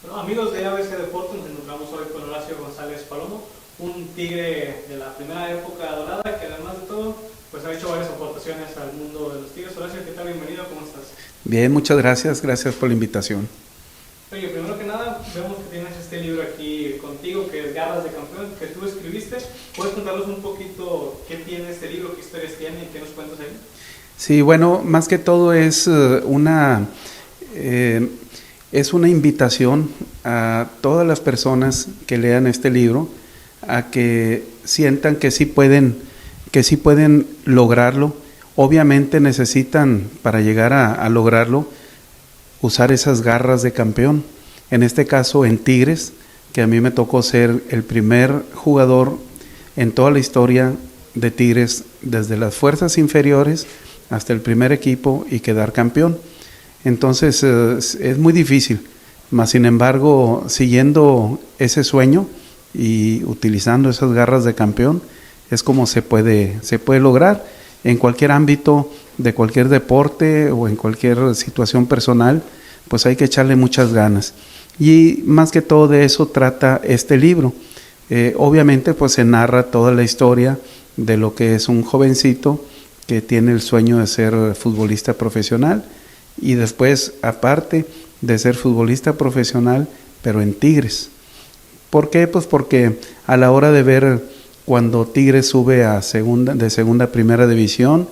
Bueno, amigos de ABC Deportes, nos encontramos hoy con Horacio González Palomo, un tigre de la primera época dorada que además de todo pues ha hecho varias aportaciones al mundo de los tigres. Horacio, ¿qué tal? Bienvenido, ¿cómo estás? Bien, muchas gracias, gracias por la invitación. Oye, primero que nada, vemos que tienes este libro aquí contigo, que es Garras de Campeón, que tú escribiste. ¿Puedes contarnos un poquito qué tiene este libro, qué historias tiene y qué nos cuentas ahí? Sí, bueno, más que todo es una invitación a todas las personas que lean este libro a que sientan que sí pueden lograrlo. Obviamente necesitan, para llegar a lograrlo, usar esas garras de campeón. En este caso en Tigres, que a mí me tocó ser el primer jugador en toda la historia de Tigres, desde las fuerzas inferiores hasta el primer equipo y quedar campeón. Entonces es muy difícil, mas sin embargo, siguiendo ese sueño y utilizando esas garras de campeón, es como se puede lograr en cualquier ámbito de cualquier deporte o en cualquier situación personal. Pues hay que echarle muchas ganas, y más que todo de eso trata este libro. Obviamente pues se narra toda la historia de lo que es un jovencito que tiene el sueño de ser futbolista profesional, y después, aparte de ser futbolista profesional, pero en Tigres. ¿Por qué? Pues porque a la hora de ver cuando Tigres sube de segunda a primera división,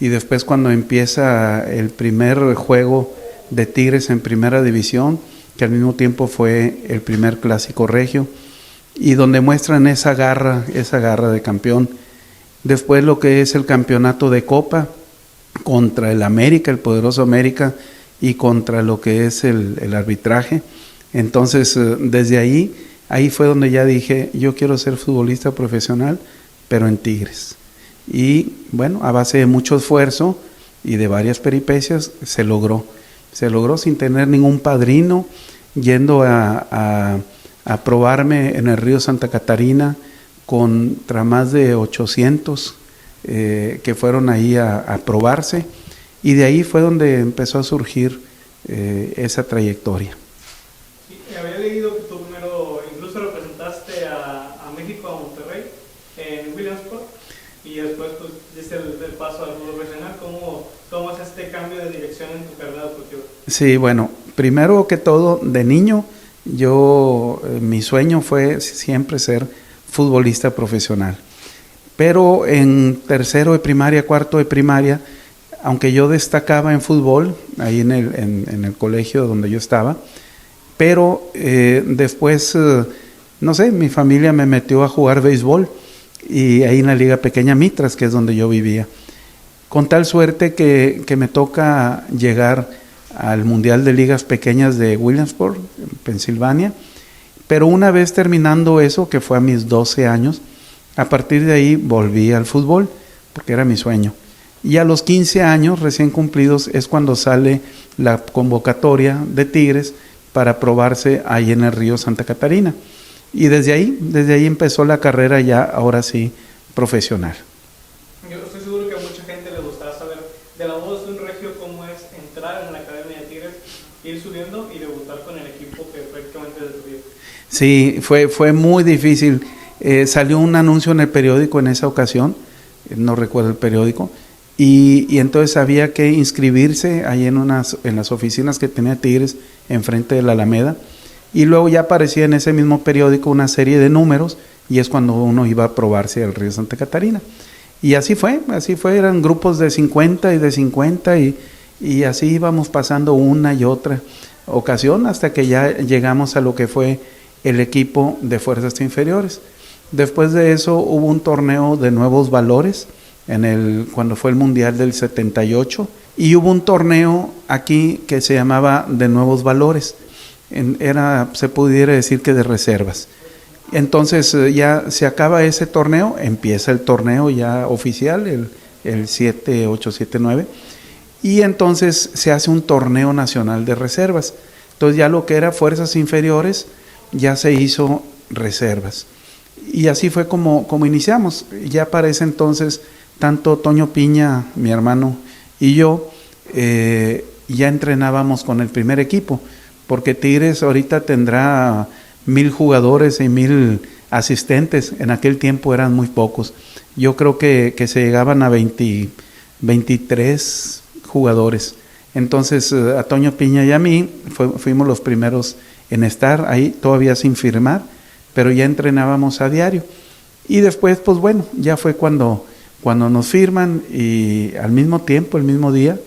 y después cuando empieza el primer juego de Tigres en primera división, que al mismo tiempo fue el primer clásico regio, y donde muestran esa garra de campeón. Después lo que es el campeonato de Copa contra el América, el poderoso América, y contra lo que es el arbitraje. Entonces desde ahí fue donde ya dije, yo quiero ser futbolista profesional, pero en Tigres. Y bueno, a base de mucho esfuerzo y de varias peripecias, se logró sin tener ningún padrino, yendo a probarme en el río Santa Catarina contra más de 800 que fueron ahí a probarse, y de ahí fue donde empezó a surgir esa trayectoria. Sí, había leído que tú primero incluso representaste a México, a Monterrey, en Williamsport, y después pues diste el paso al fútbol profesional. ¿Cómo es este cambio de dirección en tu carrera deportiva? Sí, bueno, primero que todo, de niño, mi sueño fue siempre ser futbolista profesional. Pero en tercero de primaria, cuarto de primaria, aunque yo destacaba en fútbol, ahí en el colegio donde yo estaba, pero después, no sé, mi familia me metió a jugar béisbol, y ahí en la Liga Pequeña Mitras, que es donde yo vivía. Con tal suerte que me toca llegar al Mundial de Ligas Pequeñas de Williamsport, en Pensilvania, pero una vez terminando eso, que fue a mis 12 años, a partir de ahí volví al fútbol, porque era mi sueño. Y a los 15 años recién cumplidos es cuando sale la convocatoria de Tigres para probarse ahí en el río Santa Catarina. Y desde ahí empezó la carrera ya, ahora sí, profesional. Yo estoy seguro que a mucha gente le gustará saber de la voz de un regio cómo es entrar en la Academia de Tigres, ir subiendo y debutar con el equipo que prácticamente es de tu vida. Sí, fue muy difícil. Salió un anuncio en el periódico en esa ocasión, no recuerdo el periódico, y entonces había que inscribirse ahí en las oficinas que tenía Tigres enfrente de la Alameda, y luego ya aparecía en ese mismo periódico una serie de números, y es cuando uno iba a probarse al río Santa Catarina. Y así fue, eran grupos de 50 y de 50, y así íbamos pasando una y otra ocasión hasta que ya llegamos a lo que fue el equipo de fuerzas inferiores. Después de eso hubo un torneo de nuevos valores cuando fue el Mundial del 78, y hubo un torneo aquí que se llamaba de nuevos valores. Se pudiera decir que de reservas. Entonces ya se acaba ese torneo, empieza el torneo ya oficial, el 7-8-7-9, y entonces se hace un torneo nacional de reservas. Entonces ya lo que era fuerzas inferiores ya se hizo reservas. Y así fue como iniciamos. Ya para ese entonces, tanto Toño Piña, mi hermano, y yo ya entrenábamos con el primer equipo, porque Tigres ahorita tendrá 1,000 jugadores y 1,000 asistentes. En aquel tiempo eran muy pocos. Yo creo que se llegaban a 23 jugadores. Entonces a Toño Piña y a mí fuimos los primeros en estar ahí, todavía sin firmar, pero ya entrenábamos a diario. Y después, pues bueno, ya fue cuando nos firman, y al mismo tiempo, el mismo día,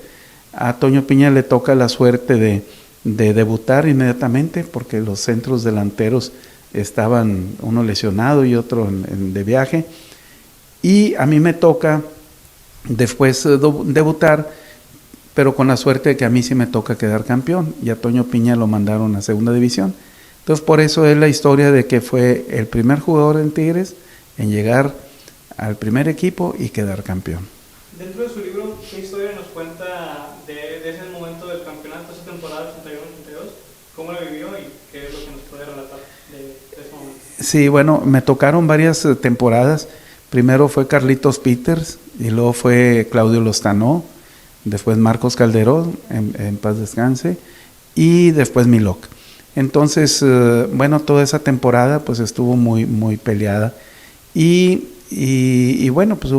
a Toño Piña le toca la suerte de debutar inmediatamente, porque los centros delanteros estaban uno lesionado y otro de viaje, y a mí me toca después debutar, pero con la suerte de que a mí sí me toca quedar campeón, y a Toño Piña lo mandaron a segunda división. Entonces por eso es la historia de que fue el primer jugador en Tigres en llegar al primer equipo y quedar campeón. Dentro de su libro, ¿qué historia nos cuenta de ese momento del campeonato, esa temporada 81-82? ¿Cómo la vivió y qué es lo que nos puede relatar de ese momento? Sí, bueno, me tocaron varias temporadas. Primero fue Carlitos Peters, y luego fue Claudio Lozano, después Marcos Calderón, en paz descanse, y después Milok. Entonces, bueno, toda esa temporada pues estuvo muy, muy peleada, y bueno, pues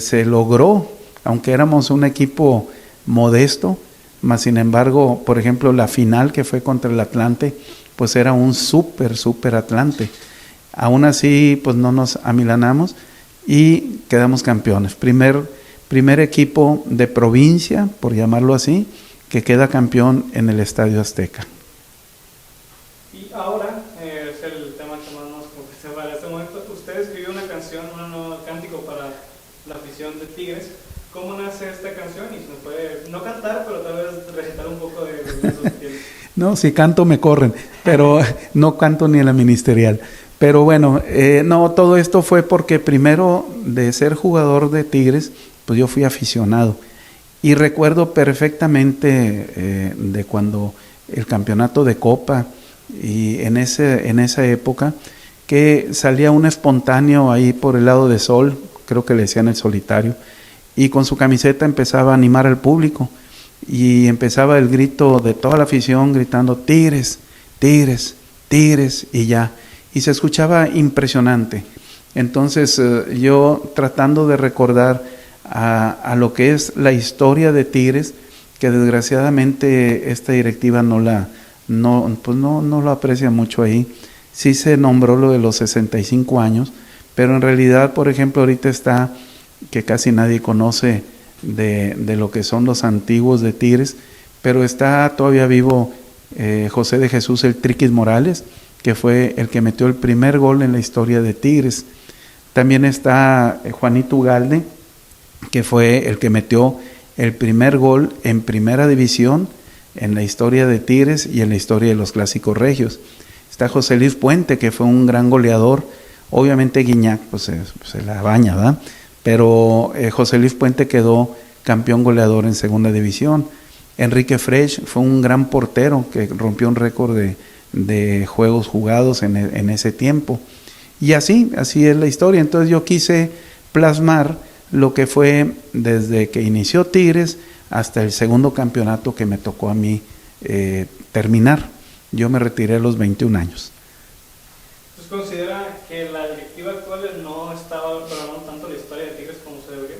se logró, aunque éramos un equipo modesto, mas sin embargo, por ejemplo, la final que fue contra el Atlante, pues era un súper Atlante. Aún así, pues no nos amilanamos y quedamos campeones. Primer equipo de provincia, por llamarlo así, que queda campeón en el Estadio Azteca. Y ahora, es el tema que más nos compete para este momento. Usted escribió una canción, un nuevo cántico para la afición de Tigres. ¿Cómo nace esta canción? Y se nos puede, no cantar, pero tal vez recitar un poco de los versos que tiene. No, si canto me corren, pero no canto ni en la ministerial. Pero bueno, no, todo esto fue porque primero de ser jugador de Tigres, pues yo fui aficionado. Y recuerdo perfectamente de cuando el campeonato de Copa, y en esa época, que salía un espontáneo ahí por el lado de Sol, creo que le decían El Solitario, y con su camiseta empezaba a animar al público, y empezaba el grito de toda la afición gritando Tigres, Tigres, Tigres, y ya, y se escuchaba impresionante. Entonces yo, tratando de recordar a lo que es la historia de Tigres, que desgraciadamente esta directiva no lo aprecia mucho ahí. Sí se nombró lo de los 65 años, pero en realidad, por ejemplo, ahorita está, que casi nadie conoce de lo que son los antiguos de Tigres, pero está todavía vivo José de Jesús el Triquis Morales, que fue el que metió el primer gol en la historia de Tigres. También está Juanito Ugalde, que fue el que metió el primer gol en primera división en la historia de Tigres y en la historia de los clásicos regios. Está José Luis Puente, que fue un gran goleador. Obviamente Guiñac pues se la baña, ¿verdad? Pero José Luis Puente quedó campeón goleador en segunda división. Enrique Fresh fue un gran portero que rompió un récord de juegos jugados en ese tiempo. Y así es la historia. Entonces yo quise plasmar lo que fue desde que inició Tigres hasta el segundo campeonato que me tocó a mí terminar. Yo me retiré a los 21 años. ¿Usted considera que la directiva actual no estaba valorando tanto la historia de Tigres como se debería?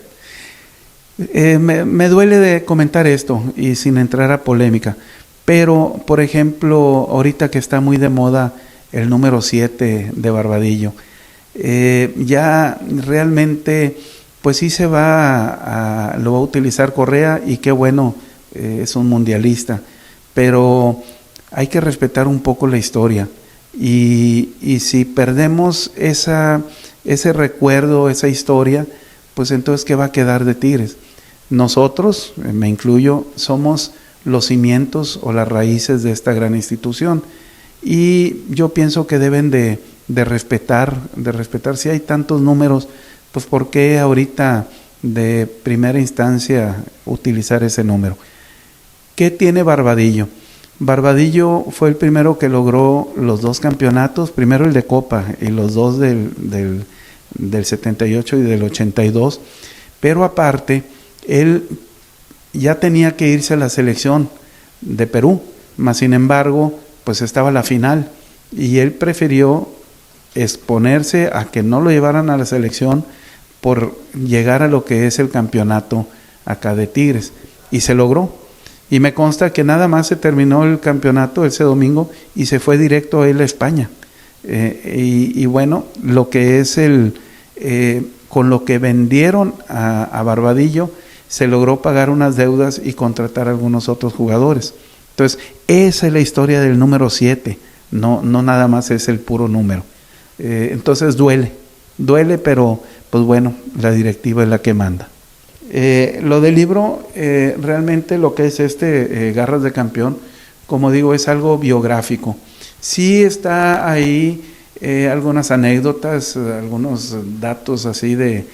Me duele de comentar esto y sin entrar a polémica, pero por ejemplo, ahorita que está muy de moda el número 7 de Barbadillo, ya realmente pues sí lo va a utilizar Correa, y qué bueno, es un mundialista, pero hay que respetar un poco la historia, y si perdemos ese recuerdo, esa historia, pues entonces ¿qué va a quedar de Tigres? Nosotros, me incluyo, somos los cimientos o las raíces de esta gran institución, y yo pienso que deben de respetar si hay tantos números, pues ¿por qué ahorita de primera instancia utilizar ese número? ¿Qué tiene Barbadillo? Barbadillo fue el primero que logró los dos campeonatos, primero el de Copa y los dos del 78 y del 82, pero aparte él ya tenía que irse a la selección de Perú, mas sin embargo, pues estaba la final, y él prefirió exponerse a que no lo llevaran a la selección por llegar a lo que es el campeonato acá de Tigres, y se logró. Y me consta que nada más se terminó el campeonato ese domingo y se fue directo él a España. Y bueno, lo que es con lo que vendieron a Barbadillo, se logró pagar unas deudas y contratar a algunos otros jugadores. Entonces, esa es la historia del número 7, no nada más es el puro número. Entonces duele, pero pues bueno, la directiva es la que manda. Lo del libro, realmente lo que es Garras de Campeón, como digo, es algo biográfico. Sí está ahí algunas anécdotas, algunos datos así de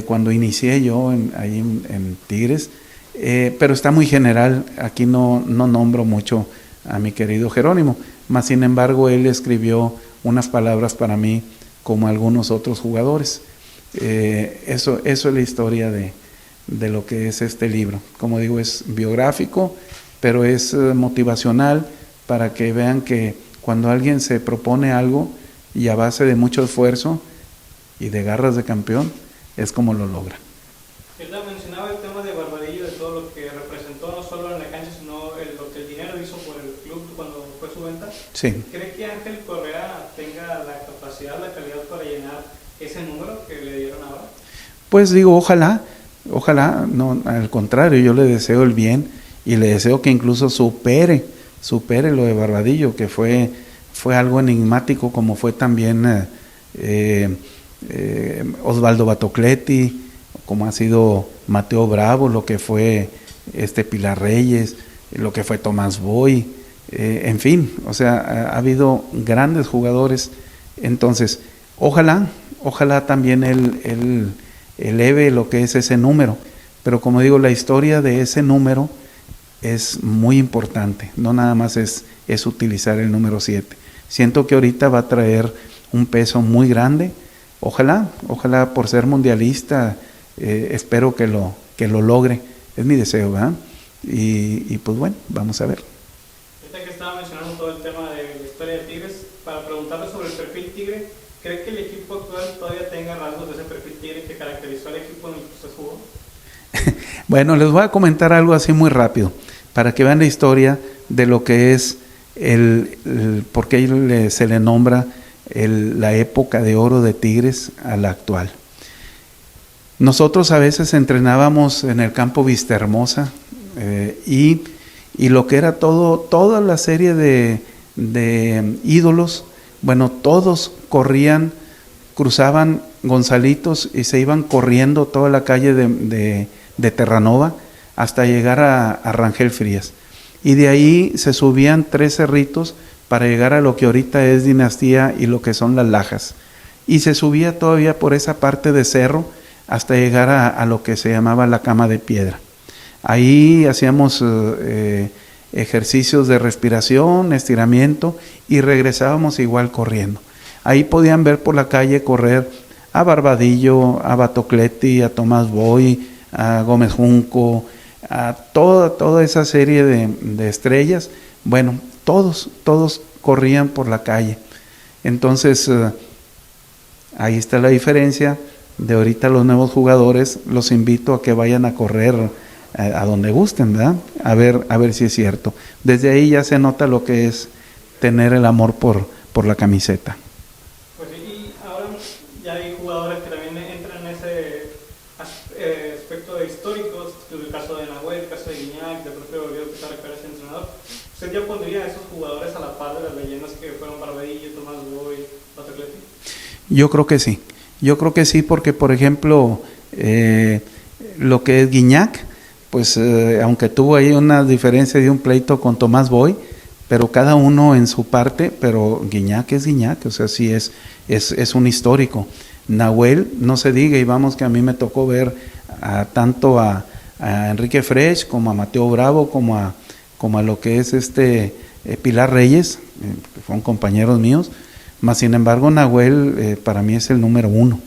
cuando inicié yo ahí en Tigres, pero está muy general. Aquí no nombro mucho a mi querido Jerónimo, mas sin embargo él escribió unas palabras para mí como algunos otros jugadores. Eso es la historia de lo que es este libro. Como digo, es biográfico, pero es motivacional para que vean que cuando alguien se propone algo y a base de mucho esfuerzo y de garras de campeón, es como lo logra. Él mencionaba el tema de Barbadillo, de todo lo que representó, no solo en la cancha, sino lo que el dinero hizo por el club cuando fue su venta. Sí. ¿Cree que Ángel Correa tenga la capacidad, la calidad para llenar ese número que le dieron ahora? Pues digo, ojalá, no, al contrario, yo le deseo el bien y le deseo que incluso supere lo de Barbadillo, que fue algo enigmático, como fue también Osvaldo Batocletti, como ha sido Mateo Bravo, lo que fue Pilar Reyes, lo que fue Tomás Boy, en fin, o sea, ha habido grandes jugadores. Entonces, ojalá también él eleve lo que es ese número, pero como digo, la historia de ese número es muy importante, no nada más es utilizar el número 7. Siento que ahorita va a traer un peso muy grande. Ojalá por ser mundialista, espero que lo logre, es mi deseo, ¿verdad? Y pues bueno, vamos a ver. Ahorita que estaba mencionando todo el tema de la historia de Tigres, para preguntarle sobre el perfil Tigre, ¿cree que el equipo actual todavía tenga rasgos de ese perfil Tigre que caracterizó al equipo en el que usted jugó? Bueno, les voy a comentar algo así muy rápido, para que vean la historia de lo que es por qué se le nombra la época de oro de Tigres a la actual. Nosotros a veces entrenábamos en el campo Vistahermosa, y lo que era toda la serie de ídolos, bueno, todos corrían, cruzaban Gonzalitos y se iban corriendo toda la calle de Terranova hasta llegar a Rangel Frías. Y de ahí se subían 3 cerritos para llegar a lo que ahorita es Dinastía y lo que son las Lajas. Y se subía todavía por esa parte de cerro hasta llegar a lo que se llamaba la Cama de Piedra. Ahí hacíamos ejercicios de respiración, estiramiento, y regresábamos igual corriendo. Ahí podían ver por la calle correr a Barbadillo, a Batocletti, a Tomás Boy, a Gómez Junco, a toda esa serie de estrellas. Bueno, todos corrían por la calle. Entonces, ahí está la diferencia de ahorita. Los nuevos jugadores, los invito a que vayan a correr a donde gusten, ¿verdad? A ver si es cierto. Desde ahí ya se nota lo que es tener el amor por la camiseta. Pues sí, y ahora ya hay jugadores que también entran en ese aspecto de históricos, el caso de Nahuel, el caso de Guiñac, de propio Olvido, que sabe que era ese entrenador. ¿Usted ya pondría a esos jugadores a la par de las leyendas que fueron Barbadillo, Tomás Boy, Batocletti? Yo creo que sí, porque por ejemplo, lo que es Guiñac, pues aunque tuvo ahí una diferencia de un pleito con Tomás Boy, pero cada uno en su parte, pero Guiñac es Guiñac, o sea, sí es un histórico. Nahuel, no se diga, y vamos que a mí me tocó ver tanto a Enrique Fresh, como a Mateo Bravo, como a lo que es Pilar Reyes, que fueron compañeros míos, mas sin embargo Nahuel para mí es el número 1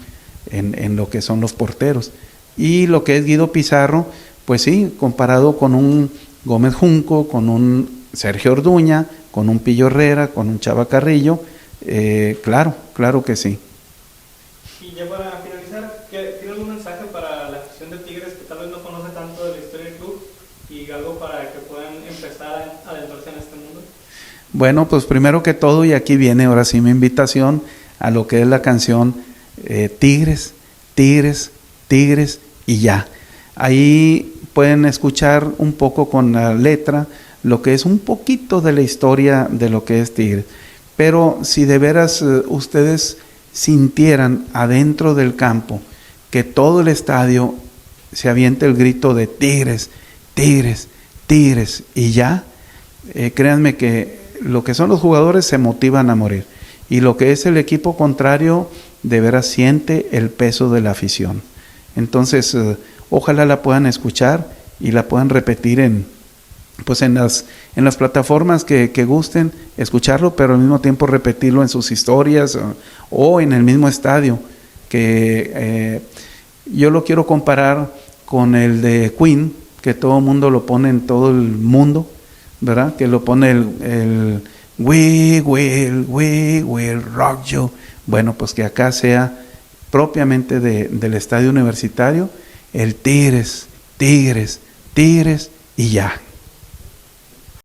en lo que son los porteros. Y lo que es Guido Pizarro, pues sí, comparado con un Gómez Junco, con un Sergio Orduña, con un Pillo Herrera, con un Chava Carrillo, claro que sí. Y ya para finalizar, ¿tienes algún mensaje para la afición de Tigres que tal vez no conoce tanto de la historia del club y algo para que puedan empezar a adentrarse en este mundo? Bueno, pues primero que todo, y aquí viene ahora sí mi invitación a lo que es la canción Tigres, Tigres, Tigres y ya. Ahí pueden escuchar un poco con la letra lo que es un poquito de la historia de lo que es Tigres. Pero si de veras ustedes sintieran adentro del campo que todo el estadio se avienta el grito de Tigres, Tigres, Tigres y ya, créanme que lo que son los jugadores se motivan a morir. Y lo que es el equipo contrario, de veras siente el peso de la afición. Entonces, ojalá la puedan escuchar y la puedan repetir en las plataformas que gusten escucharlo, pero al mismo tiempo repetirlo en sus historias o en el mismo estadio, que yo lo quiero comparar con el de Queen, que todo el mundo lo pone en todo el mundo, ¿verdad? Que lo pone el We will rock you. Bueno, pues que acá sea propiamente del estadio universitario el Tigres, Tigres, Tigres y ya.